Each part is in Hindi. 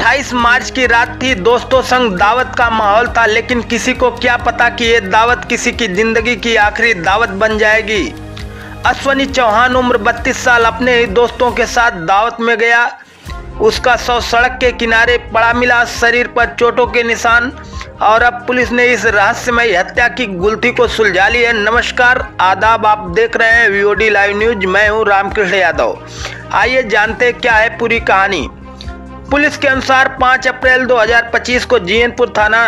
28 मार्च की रात थी। दोस्तों संग दावत का माहौल था, लेकिन किसी को क्या पता कि ये दावत किसी की जिंदगी की आखिरी दावत बन जाएगी। अश्विनी चौहान उम्र 32 साल अपने ही दोस्तों के साथ दावत में गया। उसका शव सड़क के किनारे पड़ा मिला, शरीर पर चोटों के निशान। और अब पुलिस ने इस रहस्यमयी हत्या की गुत्थी को सुलझा ली है। नमस्कार, आदाब, आप देख रहे हैं वीओडी लाइव न्यूज। मैं हूं रामकृष्ण यादव। आइए जानते क्या है पूरी कहानी। पुलिस के अनुसार 5 अप्रैल 2025 को जीएनपुर थाना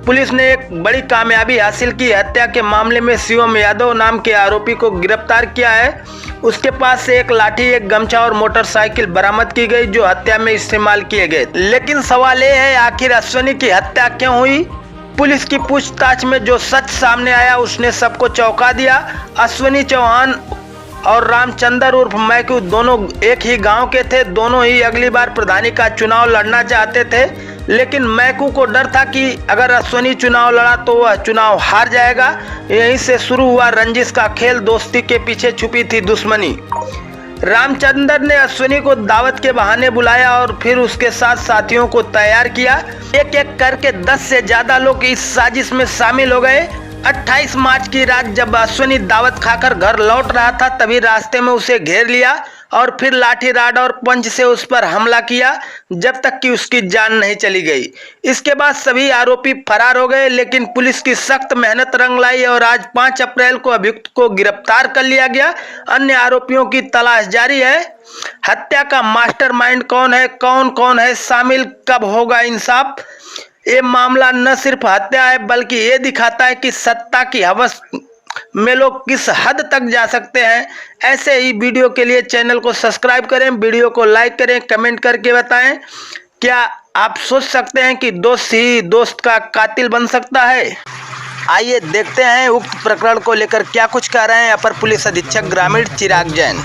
पुलिस ने एक बड़ी कामयाबी हासिल की। हत्या के मामले में शिवम यादव नाम के आरोपी को गिरफ्तार किया है। उसके पास से एक लाठी, एक गमछा और मोटरसाइकिल बरामद की गई जो हत्या में इस्तेमाल किए गए। लेकिन सवाल ये है, आखिर अश्विनी की हत्या क्यों हुई? पुलिस की पूछताछ में जो सच सामने आया उसने सबको चौंका दिया। अश्विनी चौहान और रामचंद्र उर्फ मैकू दोनों एक ही गांव के थे। दोनों ही अगली बार प्रधानी का चुनाव लड़ना चाहते थे, लेकिन मैकू को डर था कि अगर अश्विनी चुनाव लड़ा तो वह चुनाव हार जाएगा। यहीं से शुरू हुआ रंजिश का खेल। दोस्ती के पीछे छुपी थी दुश्मनी। रामचंद्र ने अश्विनी को दावत के बहाने बुलाया और फिर उसके साथ साथियों को तैयार किया। एक एक करके 10 से ज्यादा लोग इस साजिश में शामिल हो गए। 28 मार्च की रात जब अश्विनी दावत खाकर घर लौट रहा था, तभी रास्ते में उसे घेर लिया और फिर लाठी राड और पंच से उस पर हमला किया, जब तक कि उसकी जान नहीं चली गई। इसके बाद सभी आरोपी फरार हो गए, लेकिन पुलिस की सख्त मेहनत रंग लाई और आज 5 अप्रैल को अभियुक्त को गिरफ्तार कर लिया गया। अन्य आरोपियों की तलाश जारी है। हत्या का मास्टरमाइंड कौन है, कौन कौन है शामिल, कब होगा इंसाफ? ये मामला न सिर्फ हत्या है, बल्कि ये दिखाता है कि सत्ता की हवस में लोग किस हद तक जा सकते हैं। ऐसे ही वीडियो के लिए चैनल को सब्सक्राइब करें, वीडियो को लाइक करें, कमेंट करके बताएं क्या आप सोच सकते हैं कि दोस्त ही दोस्त का कातिल बन सकता है। आइए देखते हैं उक्त प्रकरण को लेकर क्या कुछ कह रहे हैं अपर पुलिस अधीक्षक ग्रामीण चिराग जैन।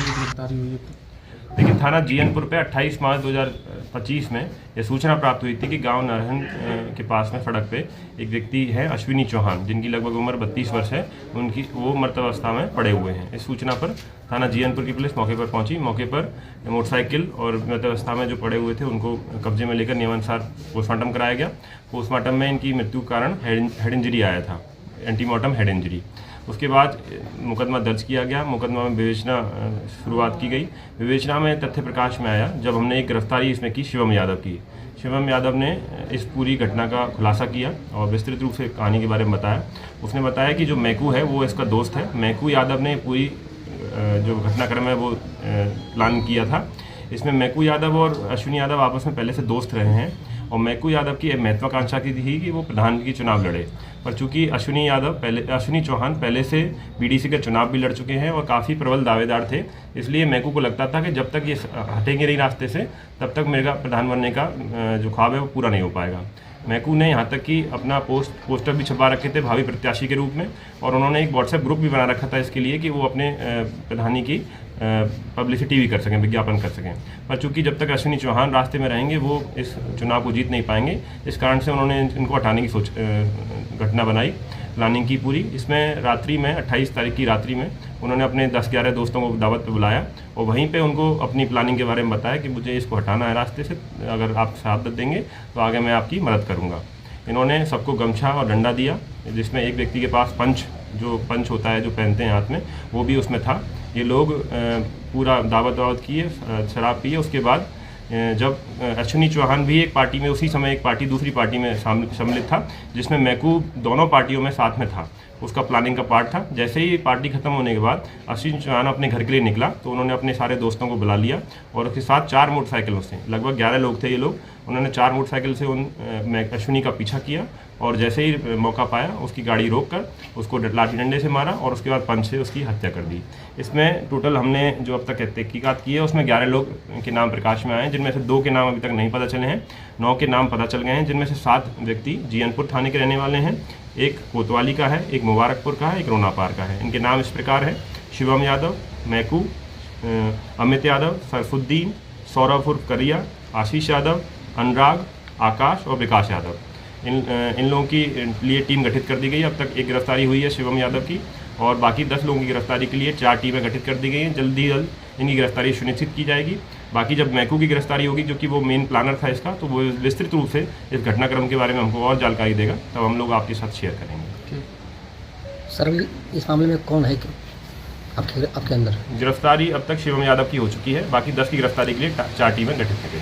देखिए, थाना जीएनपुर पे 28 मार्च 2025 में यह सूचना प्राप्त हुई थी कि गांव नरहन के पास में सड़क पे एक व्यक्ति है अश्विनी चौहान, जिनकी लगभग उम्र 32 वर्ष है। वो मृत अवस्था में पड़े हुए हैं। इस सूचना पर थाना जीएनपुर की पुलिस मौके पर पहुंची। मौके पर मोटरसाइकिल और मृत अवस्था में जो पड़े हुए थे उनको कब्जे में लेकर नियमानुसार पोस्टमार्टम कराया गया। पोस्टमार्टम में इनकी मृत्यु के कारण हेड इंजरी आया था, एंटीमॉर्टम हेड इंजरी। उसके बाद मुकदमा दर्ज किया गया। मुकदमा में विवेचना शुरुआत की गई। विवेचना में तथ्य प्रकाश में आया जब हमने एक गिरफ्तारी इसमें की शिवम यादव की। शिवम यादव ने इस पूरी घटना का खुलासा किया और विस्तृत रूप से कहानी के बारे में बताया। उसने बताया कि जो मैकू है वो इसका दोस्त है। मैकू यादव ने पूरी जो घटनाक्रम है वो प्लान किया था। इसमें मैकू यादव और अश्विनी यादव आपस में पहले से दोस्त रहे हैं और मैकू यादव की महत्वाकांक्षा की थी कि वो प्रधान की चुनाव लड़े। पर चूंकि अश्विनी चौहान पहले से बीडीसी का चुनाव भी लड़ चुके हैं और काफ़ी प्रबल दावेदार थे, इसलिए मैकू को लगता था कि जब तक ये हटेंगे नहीं रास्ते से तब तक मेरा प्रधान बनने का जो ख्वाब है वो पूरा नहीं हो पाएगा। मैकू ने यहाँ तक कि अपना पोस्टर भी छपा रखे थे भावी प्रत्याशी के रूप में, और उन्होंने एक व्हाट्सएप ग्रुप भी बना रखा था इसके लिए कि वो अपने प्रधानी की पब्लिसिटी भी कर सकें, विज्ञापन कर सकें। पर चूंकि जब तक अश्विनी चौहान रास्ते में रहेंगे वो इस चुनाव को जीत नहीं पाएंगे, इस कारण से उन्होंने इनको हटाने की घटना बनाई, प्लानिंग की पूरी। इसमें रात्रि में 28 तारीख की रात्रि में उन्होंने अपने 10-11 दोस्तों को दावत पे बुलाया और वहीं पे उनको अपनी प्लानिंग के बारे में बताया कि मुझे इसको हटाना है रास्ते से, अगर आप साथ देंगे तो आगे मैं आपकी मदद करूँगा। इन्होंने सबको गमछा और डंडा दिया, जिसमें एक व्यक्ति के पास पंच होता है जो पहनते हैं हाथ में, वो भी उसमें था। ये लोग पूरा दावत किए, शराब पिए। उसके बाद जब अश्विनी चौहान भी एक पार्टी में, उसी समय एक दूसरी पार्टी में सम्मिलित था, जिसमें मैकू दोनों पार्टियों में साथ में था, उसका प्लानिंग का पार्ट था। जैसे ही पार्टी खत्म होने के बाद अश्विनी चौहान अपने घर के लिए निकला तो उन्होंने अपने सारे दोस्तों को बुला लिया और उसके साथ 4 मोटरसाइकिलों से, लगभग 11 लोग थे ये लोग, उन्होंने 4 मोटरसाइकिल से अश्विनी का पीछा किया और जैसे ही मौका पाया उसकी गाड़ी रोककर उसको लाठी डंडे से मारा और उसके बाद पंच से उसकी हत्या कर दी। इसमें टोटल हमने जो अब तक तहकीकात की है उसमें 11 लोग के नाम प्रकाश में आए हैं, जिनमें से 2 के नाम अभी तक नहीं पता चले हैं। 9 के नाम पता चल गए हैं, जिनमें से 7 व्यक्ति जीएनपुर थाने के रहने वाले हैं, एक कोतवाली का है, एक मुबारकपुर का है, एक रोनापार का है। इनके नाम इस प्रकार है: शिवम यादव, मैकू, अमित यादव, सरफुद्दीन, सौरभ उर्फ करिया, आशीष यादव, अनुराग, आकाश और विकास यादव। इन लोगों की लिए टीम गठित कर दी गई। अब तक एक गिरफ्तारी हुई है शिवम यादव की और बाकी 10 लोगों की गिरफ्तारी के लिए 4 टीमें गठित कर दी गई हैं। जल्दी ही जल्द इनकी गिरफ्तारी सुनिश्चित की जाएगी। बाकी जब मैकू की गिरफ्तारी होगी, जो कि वो मेन प्लानर था इसका, तो वो विस्तृत रूप से इस घटनाक्रम के बारे में हमको और जानकारी देगा, तब हम लोग आपके साथ शेयर करेंगे। सर अभी इस मामले में कौन है कि आपके अंदर? गिरफ्तारी अब तक शिवम यादव की हो चुकी है, बाकी 10 की गिरफ्तारी के लिए 4 टीमें गठित की गई।